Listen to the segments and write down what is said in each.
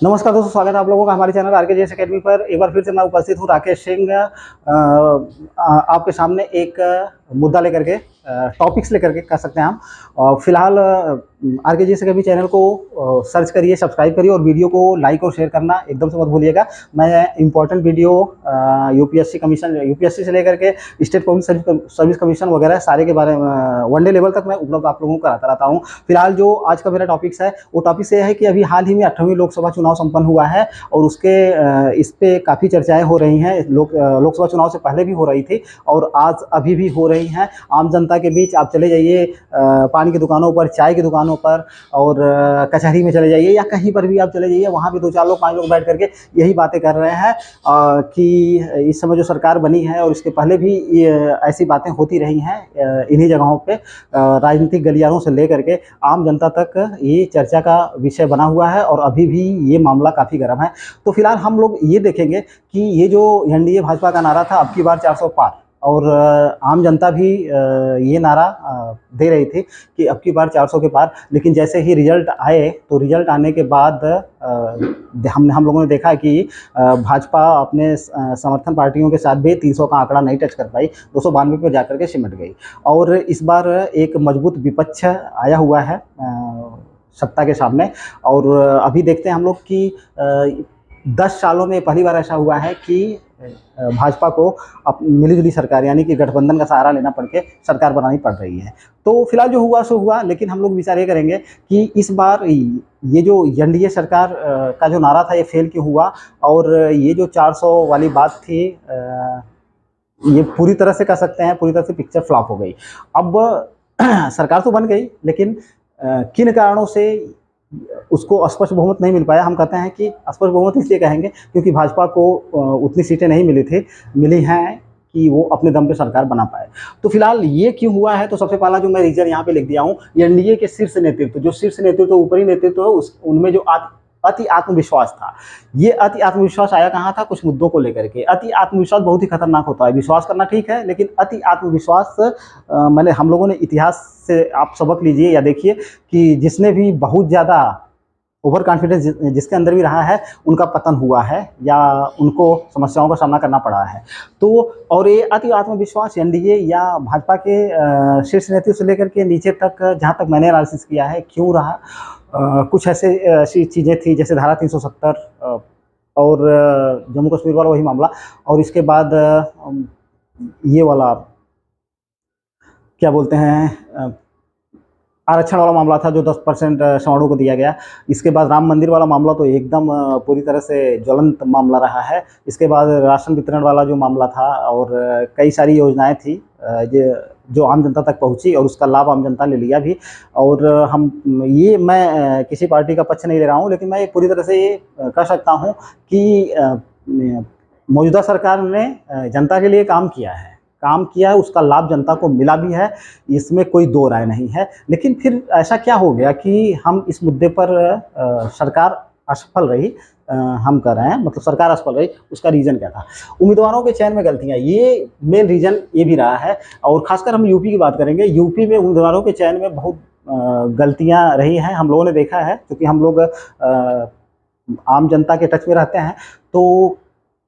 नमस्कार दोस्तों, स्वागत है आप लोगों का हमारे चैनल आरकेजीएस एकेडमी पर। एक बार फिर से मैं उपस्थित हूँ राकेश सिंह आपके सामने एक मुद्दा लेकर के, टॉपिक्स लेकर के कह सकते हैं हम। फिलहाल आरकेजीएस एकेडमी चैनल को सर्च करिए, सब्सक्राइब करिए और वीडियो को लाइक और शेयर करना एकदम से मत भूलिएगा। मैं important video UPSC commission, UPSC से लेकर के स्टेट पब्लिक सर्विस कमीशन वगैरह सारे के बारे में वनडे लेवल तक मैं उपलब्ध आप लोगों को कराता रहता हूँ। फिलहाल जो आज का मेरा टॉपिक्स है वो टॉपिक्स ये है कि अभी हाल ही में 18वीं लोकसभा चुनाव संपन्न हुआ है और उसके इस पे काफ़ी चर्चाएं हो रही हैं। लोकसभा चुनाव से पहले भी हो रही थी और आज अभी भी हो रही हैं। आम जनता के बीच आप चले जाइए, पानी की दुकानों पर, चाय की दुकानों पर और कचहरी में चले जाइए या कहीं पर भी आप चले जाइए, वहाँ भी 2-4 लोग 5 लोग बैठ करके यही बातें कर रहे हैं कि इस समय जो सरकार बनी है और इसके पहले भी ऐसी बातें होती रही हैं इन्हीं जगहों पे, राजनीतिक गलियारों से लेकर के आम जनता तक ये चर्चा का विषय बना हुआ है और अभी भी ये मामला काफ़ी गर्म है। तो फिलहाल हम लोग ये देखेंगे कि ये जो एनडीए भाजपा का नारा था, अब की बार 400 पार, और आम जनता भी ये नारा दे रही थी कि अब की बार 400 के पार, लेकिन जैसे ही रिजल्ट आए तो रिजल्ट आने के बाद हम लोगों ने देखा कि भाजपा अपने समर्थन पार्टियों के साथ भी 300 का आंकड़ा नहीं टच कर पाई, 292 पर जाकर के सिमट गई। और इस बार एक मजबूत विपक्ष आया हुआ है सत्ता के सामने। और अभी देखते हैं हम लोग कि 10 सालों में पहली बार ऐसा हुआ है कि भाजपा को मिलीजुली सरकार यानी कि गठबंधन का सहारा लेना पड़ के सरकार बनानी पड़ रही है। तो फिलहाल जो हुआ सो हुआ, लेकिन हम लोग विचार ये करेंगे कि इस बार ये जो एनडीए सरकार का जो नारा था ये फेल क्यों हुआ, और ये जो 400 वाली बात थी ये पूरी तरह से कह सकते हैं पूरी तरह से पिक्चर फ्लॉप हो गई। अब सरकार तो बन गई, लेकिन किन कारणों से उसको स्पष्ट बहुमत नहीं मिल पाया। हम कहते हैं कि स्पष्ट बहुमत इसलिए कहेंगे क्योंकि भाजपा को उतनी सीटें नहीं मिली हैं कि वो अपने दम पे सरकार बना पाए। तो फिलहाल ये क्यों हुआ है, तो सबसे पहला जो मैं रीजन यहाँ पे लिख दिया हूँ, एनडीए के शीर्ष नेतृत्व, जो शीर्ष नेतृत्व, ऊपरी नेतृत्व है, उनमें जो अति आत्मविश्वास था। ये अति आत्मविश्वास आया कहाँ था? कुछ मुद्दों को लेकर के। अति आत्मविश्वास बहुत ही खतरनाक होता है। विश्वास करना ठीक है, लेकिन अति आत्मविश्वास हम लोगों ने इतिहास से आप सबक लीजिए या देखिए कि जिसने भी बहुत ज़्यादा ओवर कॉन्फिडेंस जिसके अंदर भी रहा है, उनका पतन हुआ है या उनको समस्याओं का सामना करना पड़ा है। तो और ये अति आत्मविश्वास एनडीए या भाजपा के शीर्ष नेतृत्व से लेकर के नीचे तक, जहाँ तक मैंने एनालिसिस किया है, क्यों रहा? कुछ ऐसी चीज़ें थी जैसे धारा 370 और जम्मू कश्मीर वाला वही मामला, और इसके बाद ये वाला क्या बोलते हैं, आरक्षण वाला मामला था जो 10% सवर्णों को दिया गया। इसके बाद राम मंदिर वाला मामला तो एकदम पूरी तरह से ज्वलंत मामला रहा है। इसके बाद राशन वितरण वाला जो मामला था और कई सारी योजनाएं थी जो आम जनता तक पहुंची और उसका लाभ आम जनता ने लिया भी। और मैं किसी पार्टी का पक्ष नहीं ले रहा हूं, लेकिन मैं पूरी तरह से ये कह सकता हूं कि मौजूदा सरकार ने जनता के लिए काम किया है, उसका लाभ जनता को मिला भी है, इसमें कोई दो राय नहीं है। लेकिन फिर ऐसा क्या हो गया कि हम इस मुद्दे पर सरकार असफल रही, हम कर रहे हैं, मतलब सरकार असफल रही, उसका रीज़न क्या था? उम्मीदवारों के चयन में गलतियां, ये मेन रीज़न ये भी रहा है। और खासकर हम यूपी की बात करेंगे। यूपी में उम्मीदवारों के चयन में बहुत गलतियां रही हैं, हम लोगों ने देखा है, क्योंकि हम लोग आम जनता के टच में रहते हैं। तो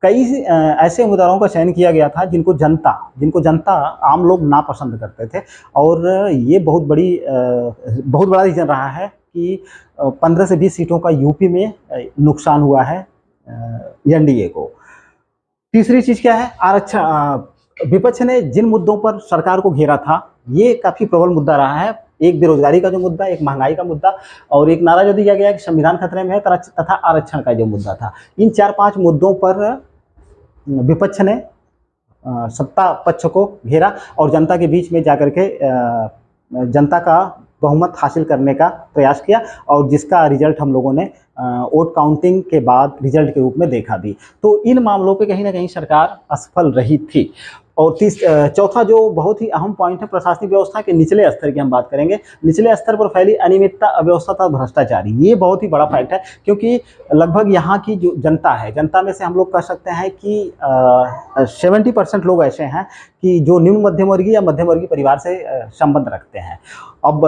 कई ऐसे उम्मीदवारों का चयन किया गया था जिनको जनता आम लोग नापसंद करते थे। और ये बहुत बड़ा रीज़न रहा है कि 15 से 20 सीटों का यूपी में नुकसान हुआ है एनडीए को। तीसरी चीज़ क्या है? आरक्षण। विपक्ष ने जिन मुद्दों पर सरकार को घेरा था, ये काफ़ी प्रबल मुद्दा रहा है। एक बेरोजगारी का जो मुद्दा, एक महंगाई का मुद्दा, और एक नारा जो दिया गया कि संविधान खतरे में है, तथा आरक्षण का जो मुद्दा था। इन 4-5 मुद्दों पर विपक्ष ने सत्ता पक्ष को घेरा और जनता के बीच में जाकर के जनता का बहुमत हासिल करने का प्रयास किया, और जिसका रिजल्ट हम लोगों ने वोट काउंटिंग के बाद रिजल्ट के रूप में देखा भी। तो इन मामलों पे कहीं ना कहीं सरकार असफल रही थी। और चौथा जो बहुत ही अहम पॉइंट है प्रशासनिक व्यवस्था के निचले स्तर की हम बात करेंगे। निचले स्तर पर फैली अनियमितता, अव्यवस्था तथा भ्रष्टाचारी, ये बहुत ही बड़ा फैक्ट है, क्योंकि लगभग यहाँ की जो जनता है, जनता में से हम लोग कह सकते हैं कि 70% लोग ऐसे हैं कि जो निम्न मध्यम वर्गीय या मध्यम वर्गीय परिवार से संबंध रखते हैं। अब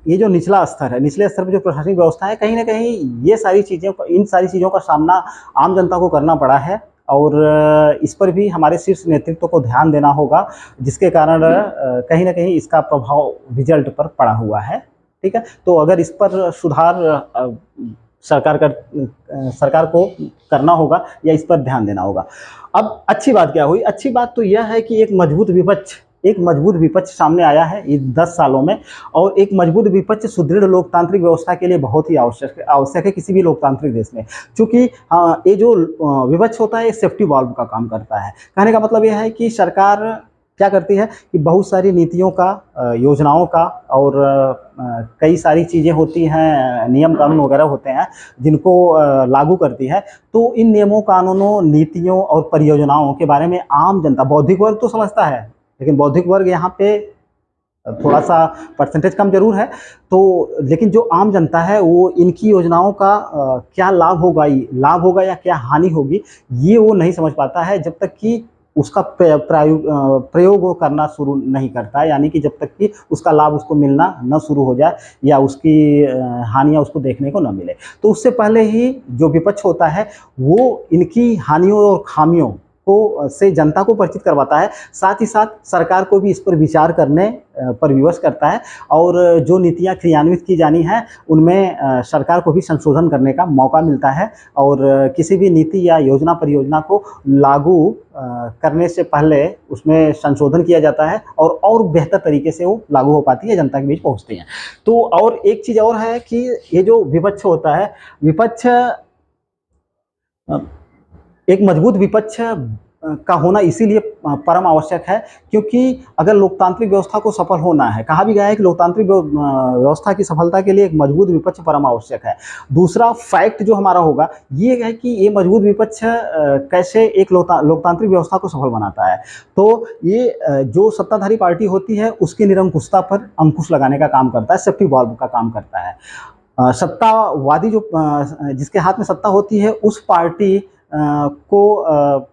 ये जो निचला स्तर है, निचले स्तर पर जो प्रशासनिक व्यवस्था है, कहीं ना कहीं ये सारी चीज़ें, इन सारी चीज़ों का सामना आम जनता को करना पड़ा है, और इस पर भी हमारे शीर्ष नेतृत्व को ध्यान देना होगा, जिसके कारण कहीं ना कहीं इसका प्रभाव रिजल्ट पर पड़ा हुआ है। ठीक है, तो अगर इस पर सुधार सरकार को करना होगा या इस पर ध्यान देना होगा। अब अच्छी बात क्या हुई? अच्छी बात तो यह है कि एक मजबूत विपक्ष सामने आया है इस 10 सालों में, और एक मजबूत विपक्ष सुदृढ़ लोकतांत्रिक व्यवस्था के लिए बहुत ही आवश्यक है किसी भी लोकतांत्रिक देश में। चूँकि ये जो विपक्ष होता है, सेफ्टी वॉल्व का काम करता है। कहने का मतलब यह है कि सरकार क्या करती है कि बहुत सारी नीतियों का, योजनाओं का, और कई सारी चीज़ें होती हैं, नियम कानून वगैरह होते हैं जिनको लागू करती है। तो इन नियमों, कानूनों, नीतियों और परियोजनाओं के बारे में आम जनता, बौद्धिक वर्ग तो समझता है, लेकिन बौद्धिक वर्ग यहाँ पे थोड़ा सा परसेंटेज कम जरूर है, तो लेकिन जो आम जनता है वो इनकी योजनाओं का क्या लाभ होगा या क्या हानि होगी, ये वो नहीं समझ पाता है जब तक कि उसका प्रयोग वो करना शुरू नहीं करता है, यानी कि जब तक कि उसका लाभ उसको मिलना न शुरू हो जाए या उसकी हानियाँ उसको देखने को न मिले। तो उससे पहले ही जो विपक्ष होता है वो इनकी हानियों और खामियों को से जनता को परिचित करवाता है, साथ ही साथ सरकार को भी इस पर विचार करने पर विवश करता है, और जो नीतियाँ क्रियान्वित की जानी हैं उनमें सरकार को भी संशोधन करने का मौका मिलता है, और किसी भी नीति या योजना परियोजना को लागू करने से पहले उसमें संशोधन किया जाता है, और बेहतर तरीके से वो लागू हो पाती है, जनता के बीच पहुँचती हैं। तो और एक चीज़ और है कि ये जो विपक्ष होता है, विपक्ष एक मजबूत विपक्ष का होना इसीलिए परम आवश्यक है, क्योंकि अगर लोकतांत्रिक व्यवस्था को सफल होना है, कहा भी गया है कि लोकतांत्रिक व्यवस्था की सफलता के लिए एक मजबूत विपक्ष परम आवश्यक है। दूसरा फैक्ट जो हमारा होगा ये है कि ये मजबूत विपक्ष कैसे एक लोकतांत्रिक व्यवस्था को सफल बनाता है। तो ये जो सत्ताधारी पार्टी होती है उसकी निरंकुशता पर अंकुश लगाने का काम करता है, सेफ्टी वॉल्व का काम करता है। सत्तावादी जो जिसके हाथ में सत्ता होती है उस पार्टी को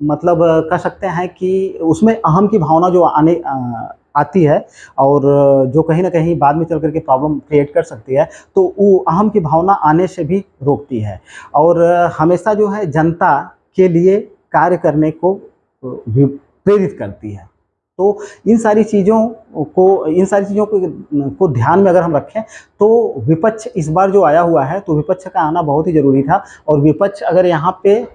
मतलब कह सकते हैं कि उसमें अहम की भावना जो आती है, और जो कहीं ना कहीं बाद में चल करके प्रॉब्लम क्रिएट कर सकती है, तो वो अहम की भावना आने से भी रोकती है, और हमेशा जो है जनता के लिए कार्य करने को भी प्रेरित करती है। तो इन सारी चीज़ों को ध्यान में अगर हम रखें तो विपक्ष इस बार जो आया हुआ है, तो विपक्ष का आना बहुत ही ज़रूरी था, और विपक्ष अगर यहाँ पे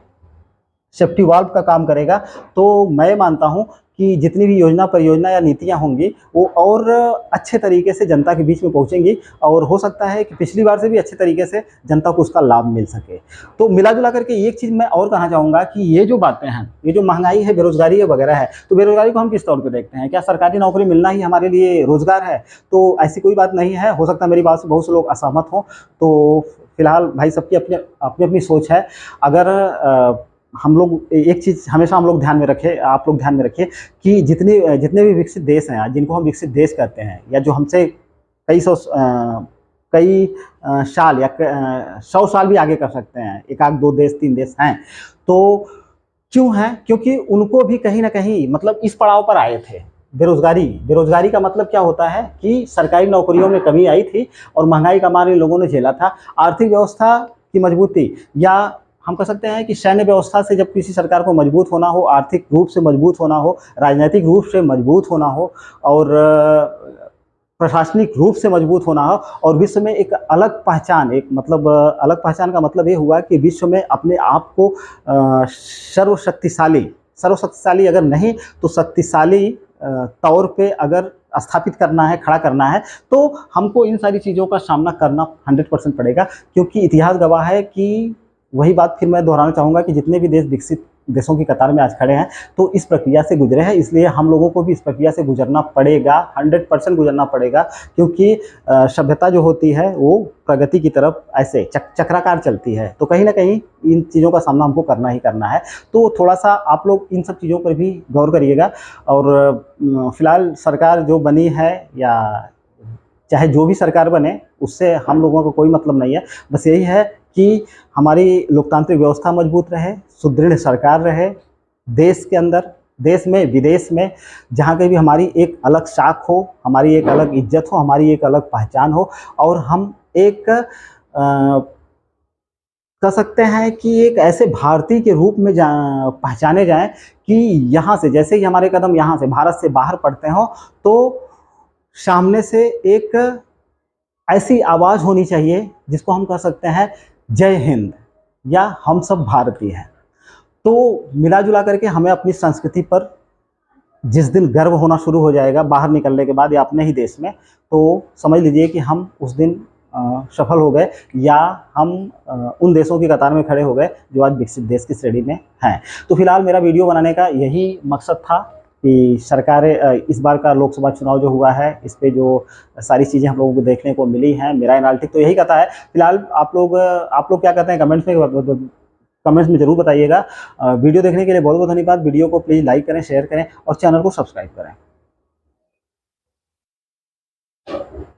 सेफ्टी वाल्व का काम करेगा तो मैं मानता हूँ कि जितनी भी योजना परियोजना या नीतियाँ होंगी वो और अच्छे तरीके से जनता के बीच में पहुँचेंगी, और हो सकता है कि पिछली बार से भी अच्छे तरीके से जनता को उसका लाभ मिल सके। तो मिला जुला करके एक चीज़ मैं और कहना चाहूँगा कि ये जो बातें हैं, ये जो महंगाई है, बेरोजगारी है वगैरह है, तो बेरोजगारी को हम किस तौर पर देखते हैं? क्या सरकारी नौकरी मिलना ही हमारे लिए रोजगार है? तो ऐसी कोई बात नहीं है। हो सकता है मेरी बात से बहुत से लोग असहमत हों, तो फिलहाल भाई सबकी अपनी अपनी सोच है। अगर हम लोग एक चीज़ हमेशा हम लोग ध्यान में रखें, आप लोग ध्यान में रखिए कि जितने भी विकसित देश हैं, जिनको हम विकसित देश कहते हैं, या जो हमसे कई साल या 100 साल भी आगे कर सकते हैं, एक आध 2 देश 3 देश हैं, तो क्यों हैं? क्योंकि उनको भी कहीं ना कहीं मतलब इस पड़ाव पर आए थे। बेरोजगारी का मतलब क्या होता है कि सरकारी नौकरियों में कमी आई थी और महंगाई का मार इन लोगों ने झेला था। आर्थिक व्यवस्था की मजबूती, या हम कह सकते हैं कि सैन्य व्यवस्था से जब किसी सरकार को मजबूत होना हो, आर्थिक रूप से मजबूत होना हो, राजनीतिक रूप से मजबूत होना हो, और प्रशासनिक रूप से मजबूत होना हो, और विश्व में एक अलग पहचान, अलग पहचान का मतलब ये हुआ कि विश्व में अपने आप को सर्वशक्तिशाली अगर नहीं तो शक्तिशाली तौर पे अगर स्थापित करना है, खड़ा करना है, तो हमको इन सारी चीज़ों का सामना करना 100% पड़ेगा, क्योंकि इतिहास गवाह है कि वही बात फिर मैं दोहराना चाहूँगा कि जितने भी देश विकसित देशों की कतार में आज खड़े हैं, तो इस प्रक्रिया से गुजरे हैं, इसलिए हम लोगों को भी इस प्रक्रिया से गुजरना पड़ेगा, 100% गुजरना पड़ेगा, क्योंकि सभ्यता जो होती है वो प्रगति की तरफ ऐसे चक्राकार चलती है, तो कहीं ना कहीं इन चीज़ों का सामना हमको करना ही करना है। तो थोड़ा सा आप लोग इन सब चीज़ों पर भी गौर करिएगा। और फिलहाल सरकार जो बनी है या चाहे जो भी सरकार बने, उससे हम लोगों को कोई मतलब नहीं है, बस यही है कि हमारी लोकतांत्रिक व्यवस्था मजबूत रहे, सुदृढ़ सरकार रहे, देश के अंदर, देश में, विदेश में, जहाँ कहीं भी हमारी एक अलग साख हो, हमारी एक अलग इज्जत हो, हमारी एक अलग पहचान हो, और हम एक कह सकते हैं कि एक ऐसे भारतीय के रूप में पहचाने जाएं कि यहाँ से जैसे ही हमारे कदम यहाँ से भारत से बाहर पड़ते हों, तो सामने से एक ऐसी आवाज़ होनी चाहिए जिसको हम कह सकते हैं जय हिंद या हम सब भारतीय हैं। तो मिला जुला करके हमें अपनी संस्कृति पर जिस दिन गर्व होना शुरू हो जाएगा बाहर निकलने के बाद या अपने ही देश में, तो समझ लीजिए कि हम उस दिन सफल हो गए, या हम उन देशों की कतार में खड़े हो गए जो आज विकसित देश की श्रेणी में हैं। तो फिलहाल मेरा वीडियो बनाने का यही मकसद था कि सरकारें इस बार का लोकसभा चुनाव जो हुआ है, इस पे जो सारी चीज़ें हम लोगों को देखने को मिली हैं, मेरा एनालिटिक तो यही कहता है। फिलहाल आप लोग क्या कहते हैं कमेंट्स में ज़रूर बताइएगा। वीडियो देखने के लिए बहुत बहुत धन्यवाद। वीडियो को प्लीज़ लाइक करें, शेयर करें और चैनल को सब्सक्राइब करें।